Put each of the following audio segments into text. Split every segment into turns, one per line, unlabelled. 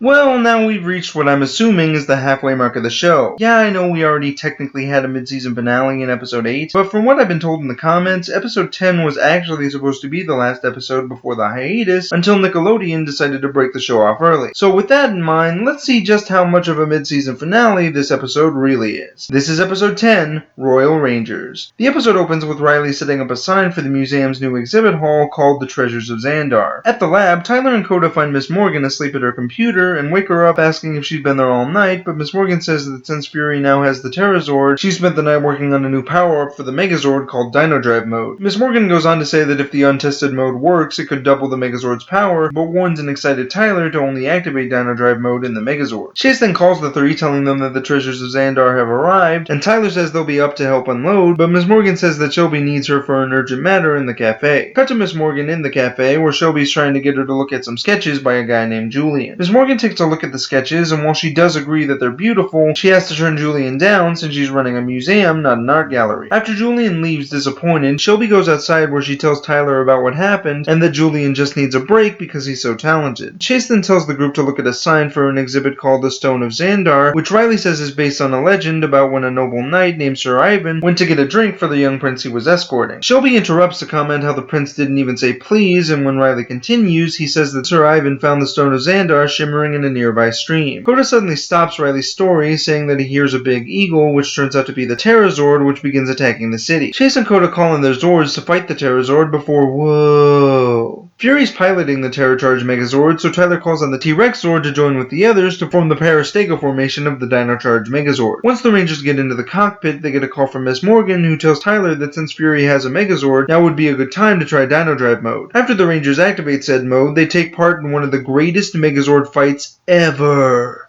Well, now we've reached what I'm assuming is the halfway mark of the show. Yeah, I know we already technically had a mid-season finale in episode 8, but from what I've been told in the comments, episode 10 was actually supposed to be the last episode before the hiatus until Nickelodeon decided to break the show off early. So with that in mind, let's see just how much of a mid-season finale this episode really is. This is episode 10, Royal Rangers. The episode opens with Riley setting up a sign for the museum's new exhibit hall called the Treasures of Xandar. At the lab, Tyler and Coda find Miss Morgan asleep at her computer and wake her up asking if she's been there all night, but Miss Morgan says that since Fury now has the Terrazord, she spent the night working on a new power-up for the Megazord called Dino Drive mode. Miss Morgan goes on to say that if the untested mode works, it could double the Megazord's power, but warns an excited Tyler to only activate Dino Drive mode in the Megazord. Chase then calls the three, telling them that the Treasures of Xandar have arrived, and Tyler says they'll be up to help unload, but Miss Morgan says that Shelby needs her for an urgent matter in the cafe. Cut to Miss Morgan in the cafe, where Shelby's trying to get her to look at some sketches by a guy named Julian. Miss Morgan takes a look at the sketches, and while she does agree that they're beautiful, she has to turn Julian down since she's running a museum, not an art gallery. After Julian leaves disappointed, Shelby goes outside where she tells Tyler about what happened, and that Julian just needs a break because he's so talented. Chase then tells the group to look at a sign for an exhibit called the Stone of Xandar, which Riley says is based on a legend about when a noble knight named Sir Ivan went to get a drink for the young prince he was escorting. Shelby interrupts to comment how the prince didn't even say please, and when Riley continues, he says that Sir Ivan found the Stone of Xandar shimmering in a nearby stream. Coda suddenly stops Riley's story, saying that he hears a big eagle, which turns out to be the Terrazord, which begins attacking the city. Chase and Coda call in their Zords to fight the Terrazord before whoa. Fury's piloting the Terra Charge Megazord, so Tyler calls on the T-Rex Zord to join with the others to form the Parastego formation of the Dino Charge Megazord. Once the Rangers get into the cockpit, they get a call from Miss Morgan, who tells Tyler that since Fury has a Megazord, now would be a good time to try Dino Drive mode. After the Rangers activate said mode, they take part in one of the greatest Megazord fights ever.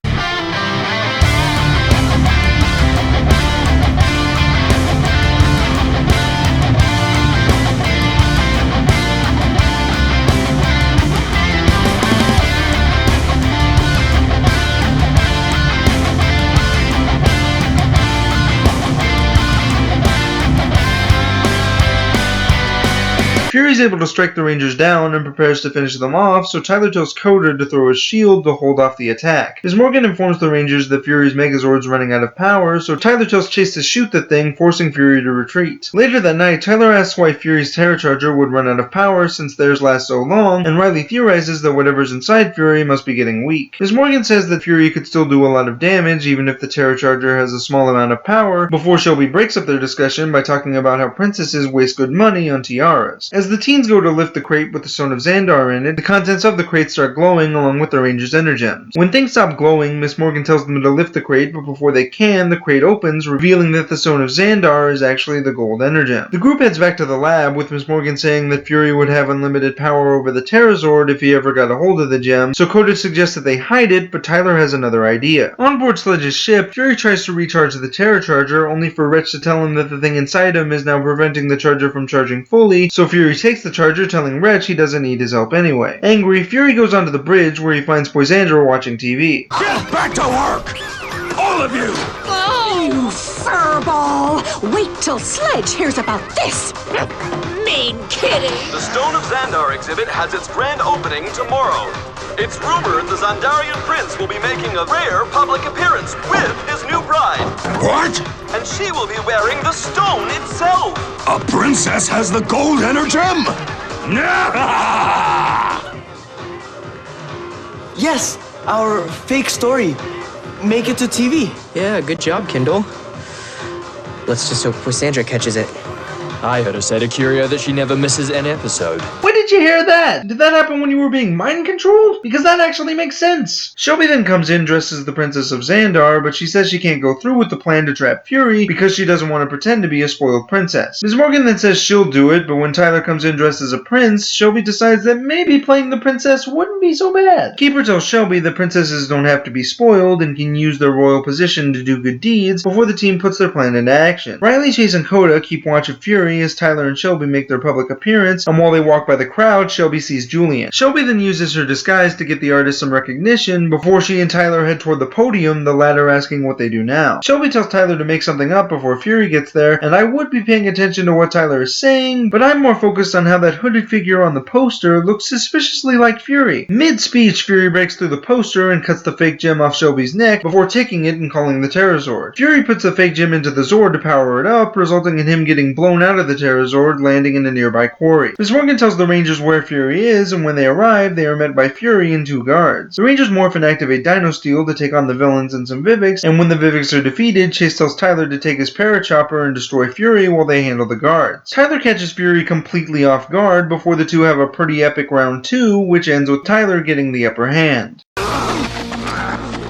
Fury's able to strike the Rangers down and prepares to finish them off, so Tyler tells Coda to throw his shield to hold off the attack. Miss Morgan informs the Rangers that Fury's Megazord's running out of power, so Tyler tells Chase to shoot the thing, forcing Fury to retreat. Later that night, Tyler asks why Fury's Terra Charger would run out of power since theirs lasts so long, and Riley theorizes that whatever's inside Fury must be getting weak. Miss Morgan says that Fury could still do a lot of damage even if the Terra Charger has a small amount of power, before Shelby breaks up their discussion by talking about how princesses waste good money on tiaras. As the teens go to lift the crate with the Stone of Xandar in it, the contents of the crate start glowing along with the Rangers' Energems. When things stop glowing, Miss Morgan tells them to lift the crate, but before they can, the crate opens, revealing that the Stone of Xandar is actually the gold Energem. The group heads back to the lab, with Miss Morgan saying that Fury would have unlimited power over the Terrazord if he ever got a hold of the gem, so Coda suggests that they hide it, but Tyler has another idea. On board Sledge's ship, Fury tries to recharge the Terra Charger, only for Wretch to tell him that the thing inside him is now preventing the charger from charging fully, so Fury takes the charger, telling Wretch he doesn't need his help anyway. Angry, Fury goes onto the bridge where he finds Poisandra watching TV.
Get back to work! All of you!
Oh, you furball! Wait till Sledge hears about this! Mean kitty!
The Stone of Xandar exhibit has its grand opening tomorrow. It's rumored the Xandarian prince will be making a rare public appearance with his new bride.
What?
And she will be wearing the stone itself.
A princess has the gold Energem?
Yes, our fake story. Make it to TV.
Yeah, good job, Kindle. Let's just hope Poisandra catches it.
I heard her say to Curio that she never misses an episode.
When did you hear that? Did that happen when you were being mind controlled? Because that actually makes sense. Shelby then comes in dressed as the Princess of Xandar, but she says she can't go through with the plan to trap Fury because she doesn't want to pretend to be a spoiled princess. Ms. Morgan then says she'll do it, but when Tyler comes in dressed as a prince, Shelby decides that maybe playing the princess wouldn't be so bad. Keeper tells Shelby that princesses don't have to be spoiled and can use their royal position to do good deeds before the team puts their plan into action. Riley, Chase, and Coda keep watch of Fury Fury as Tyler and Shelby make their public appearance, and while they walk by the crowd, Shelby sees Julian. Shelby then uses her disguise to get the artist some recognition before she and Tyler head toward the podium, the latter asking what they do now. Shelby tells Tyler to make something up before Fury gets there, and I would be paying attention to what Tyler is saying, but I'm more focused on how that hooded figure on the poster looks suspiciously like Fury. Mid-speech, Fury breaks through the poster and cuts the fake gem off Shelby's neck before taking it and calling the Terrazord. Fury puts the fake gem into the Zord to power it up, resulting in him getting blown out of the Terrazord, landing in a nearby quarry. Ms. Morgan tells the Rangers where Fury is, and when they arrive, they are met by Fury and 2 guards. The Rangers morph and activate Dino Steel to take on the villains and some Vivics, and when the Vivics are defeated, Chase tells Tyler to take his Parachopper and destroy Fury while they handle the guards. Tyler catches Fury completely off guard before the two have a pretty epic round 2, which ends with Tyler getting the upper hand.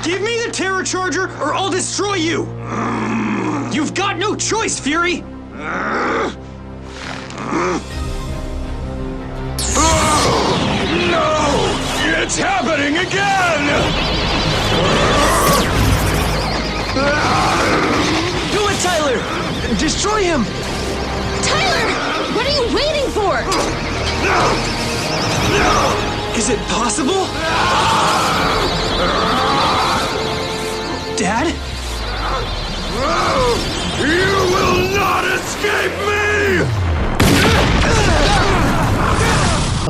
Give me the Terror Charger or I'll destroy you! You've got no choice, Fury!
No! It's happening again!
Do it, Tyler! Destroy him!
Tyler! What are you waiting for?
Is it possible? Dad?
You will not escape me!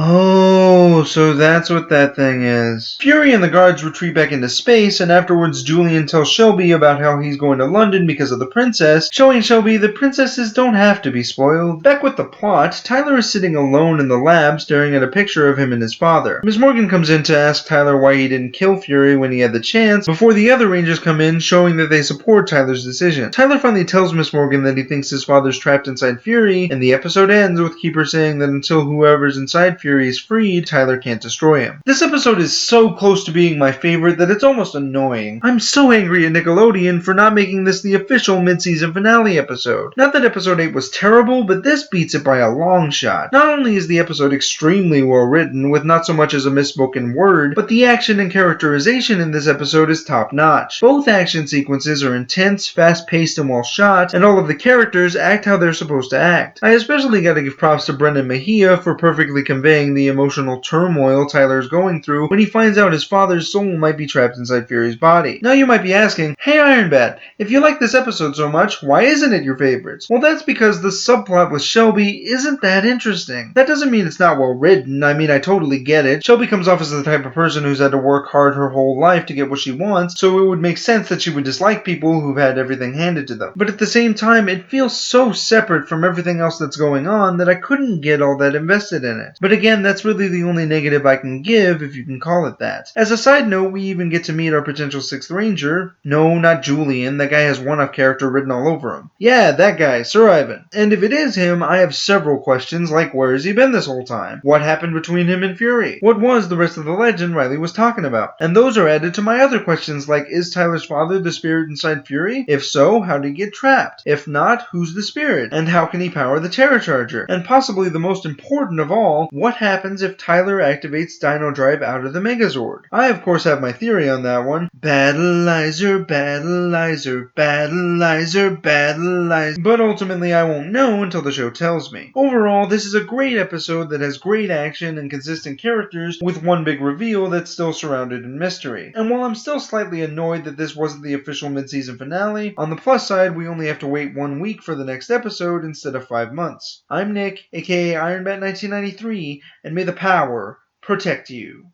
Oh, so that's what that thing is. Fury and the guards retreat back into space, and afterwards Julian tells Shelby about how he's going to London because of the princess, showing Shelby that princesses don't have to be spoiled. Back with the plot, Tyler is sitting alone in the lab staring at a picture of him and his father. Ms. Morgan comes in to ask Tyler why he didn't kill Fury when he had the chance, before the other Rangers come in, showing that they support Tyler's decision. Tyler finally tells Ms. Morgan that he thinks his father's trapped inside Fury, and the episode ends with Keeper saying that until whoever's inside Fury is freed, Tyler can't destroy him. This episode is so close to being my favorite that it's almost annoying. I'm so angry at Nickelodeon for not making this the official mid-season finale episode. Not that episode 8 was terrible, but this beats it by a long shot. Not only is the episode extremely well written, with not so much as a misspoken word, but the action and characterization in this episode is top notch. Both action sequences are intense, fast-paced, and well shot, and all of the characters act how they're supposed to act. I especially gotta give props to Brendan Mejia for perfectly conveying the emotional turmoil Tyler's going through when he finds out his father's soul might be trapped inside Fury's body. Now you might be asking, hey Iron Bat, if you like this episode so much, why isn't it your favorites? Well, that's because the subplot with Shelby isn't that interesting. That doesn't mean it's not well written. I mean, I totally get it. Shelby comes off as the type of person who's had to work hard her whole life to get what she wants, so it would make sense that she would dislike people who've had everything handed to them. But at the same time, it feels so separate from everything else that's going on that I couldn't get all that invested in it. But again, that's really the only negative I can give, if you can call it that. As a side note, we even get to meet our potential 6th Ranger. No, not Julian. That guy has one-off character written all over him. Yeah, that guy, Sir Ivan. And if it is him, I have several questions like where has he been this whole time? What happened between him and Fury? What was the rest of the legend Riley was talking about? And those are added to my other questions like, is Tyler's father the spirit inside Fury? If so, how did he get trapped? If not, who's the spirit? And how can he power the Terror Charger? And possibly the most important of all, what happens if Tyler activates Dino Drive out of the Megazord? I of course have my theory on that one. Battleizer, Battleizer, Battleizer, Battleizer. But ultimately I won't know until the show tells me. Overall, this is a great episode that has great action and consistent characters with one big reveal that's still surrounded in mystery. And while I'm still slightly annoyed that this wasn't the official mid-season finale, on the plus side we only have to wait 1 week for the next episode instead of 5 months. I'm Nick, aka IronBat1993, and may the power protect you.